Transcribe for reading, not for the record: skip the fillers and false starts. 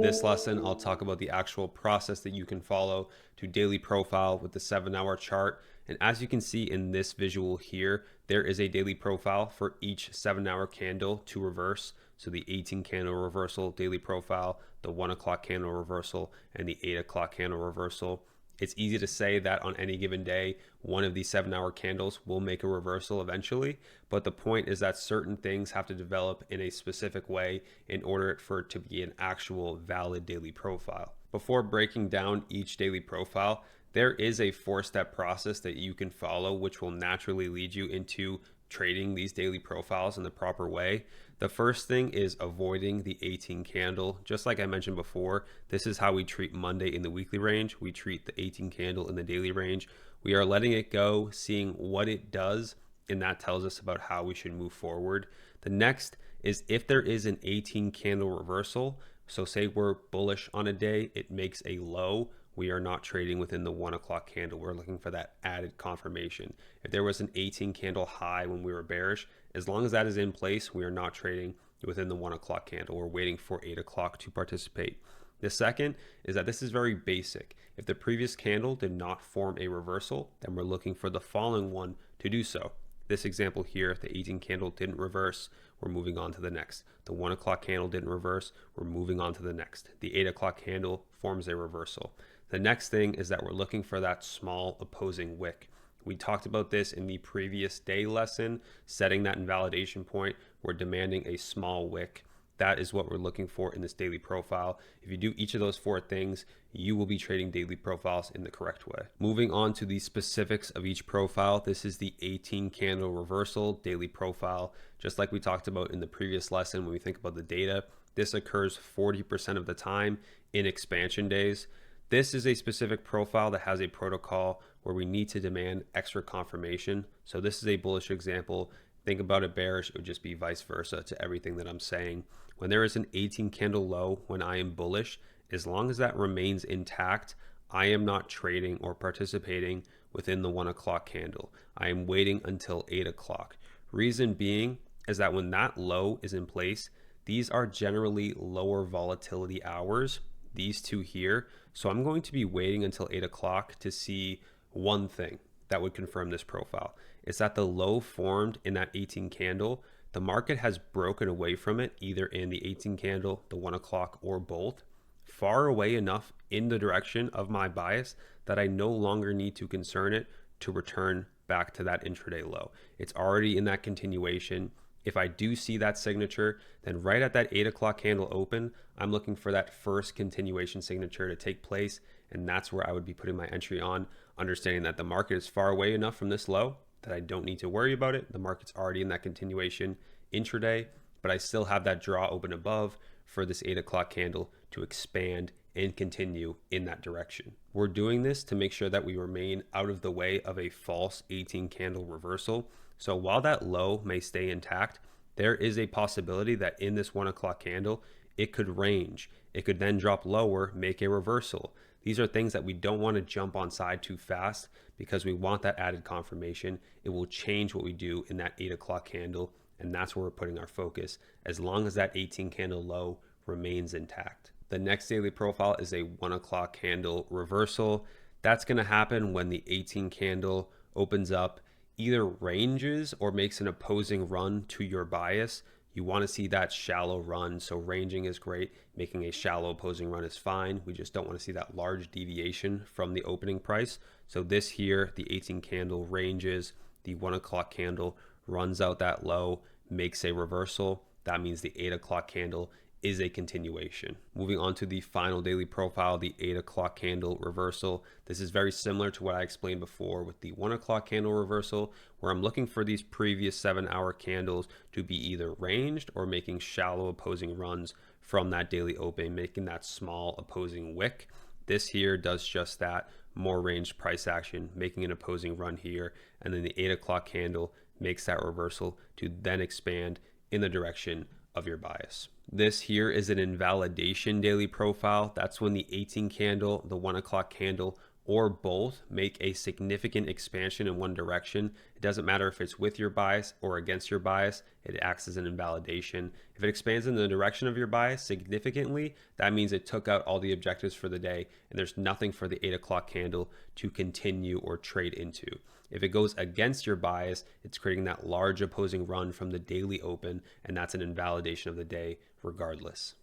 This lesson, I'll talk about the actual process that you can follow to daily profile with the 7-hour chart. And as you can see in this visual here, there is a daily profile for each 7-hour candle to reverse. So the 18 candle reversal daily profile, the 1 o'clock candle reversal, and the 8 o'clock candle reversal. It's easy to say that on any given day, one of these 7-hour candles will make a reversal eventually. But the point is that certain things have to develop in a specific way in order for it to be an actual valid daily profile. Before breaking down each daily profile, there is a 4-step process that you can follow, which will naturally lead you into trading these daily profiles in the proper way. The first thing is avoiding the 18 candle. Just like I mentioned before, this is how we treat Monday in the weekly range. We treat the 18 candle in the daily range. We are letting it go, seeing what it does, and that tells us about how we should move forward. The next is if there is an 18 candle reversal, so say we're bullish on a day, it makes a low, we are not trading within the 1 o'clock candle. We're looking for that added confirmation. If there was an 18 candle high when we were bearish, as long as that is in place, we are not trading within the 1 o'clock candle. We're waiting for 8 o'clock to participate. The second is that this is very basic. If the previous candle did not form a reversal, then we're looking for the following one to do so. This example here, if the 18 candle didn't reverse, we're moving on to the next. The 1 o'clock candle didn't reverse, we're moving on to the next. The 8 o'clock candle forms a reversal. The next thing is that we're looking for that small opposing wick. We talked about this in the previous day lesson, setting that invalidation point. We're demanding a small wick. That is what we're looking for in this daily profile. If you do each of those 4 things, you will be trading daily profiles in the correct way. Moving on to the specifics of each profile, this is the 18 candle reversal daily profile. Just like we talked about in the previous lesson, when we think about the data, this occurs 40% of the time in expansion days. This is a specific profile that has a protocol where we need to demand extra confirmation. So this is a bullish example. Think about it bearish, it would just be vice versa to everything that I'm saying. When there is an 18 candle low, when I am bullish, as long as that remains intact, I am not trading or participating within the 1 o'clock candle. I am waiting until 8 o'clock. Reason being is that when that low is in place, these are generally lower volatility hours, these two here. So I'm going to be waiting until 8 o'clock to see one thing that would confirm this profile. It's that the low formed in that 18 candle, the market has broken away from it, either in the 18 candle, the 1 o'clock, or both, far away enough in the direction of my bias that I no longer need to concern it to return back to that intraday low. It's already in that continuation. If I do see that signature, then right at that 8 o'clock candle open, I'm looking for that first continuation signature to take place. And that's where I would be putting my entry on, understanding that the market is far away enough from this low that I don't need to worry about it. The market's already in that continuation intraday, but I still have that draw open above for this 8 o'clock candle to expand and continue in that direction. We're doing this to make sure that we remain out of the way of a false 18 candle reversal. So while that low may stay intact, there is a possibility that in this 1 o'clock candle, it could range. It could then drop lower, make a reversal. These are things that we don't want to jump on side too fast because we want that added confirmation. It will change what we do in that 8 o'clock candle, and that's where we're putting our focus as long as that 18 candle low remains intact. The next daily profile is a 1 o'clock candle reversal. That's going to happen when the 18 candle opens up, either ranges or makes an opposing run to your bias. You want to see that shallow run. So ranging is great. Making a shallow opposing run is fine. We just don't want to see that large deviation from the opening price. So this here, the 18 candle ranges, the 1 o'clock candle runs out that low, makes a reversal. That means the 8 o'clock candle is a continuation. Moving on to the final daily profile, the 8 o'clock candle reversal. This is very similar to what I explained before with the 1 o'clock candle reversal, where I'm looking for these previous 7-hour candles to be either ranged or making shallow opposing runs from that daily open, making that small opposing wick. This here does just that, more ranged price action, making an opposing run here, and then the 8 o'clock candle makes that reversal to then expand in the direction of your bias. This here is an invalidation daily profile. That's when the 18 candle, the 1 o'clock candle, or both make a significant expansion in one direction, it doesn't matter if it's with your bias or against your bias, it acts as an invalidation. If it expands in the direction of your bias significantly, that means it took out all the objectives for the day and there's nothing for the 8 o'clock candle to continue or trade into. If it goes against your bias, it's creating that large opposing run from the daily open, and that's an invalidation of the day regardless.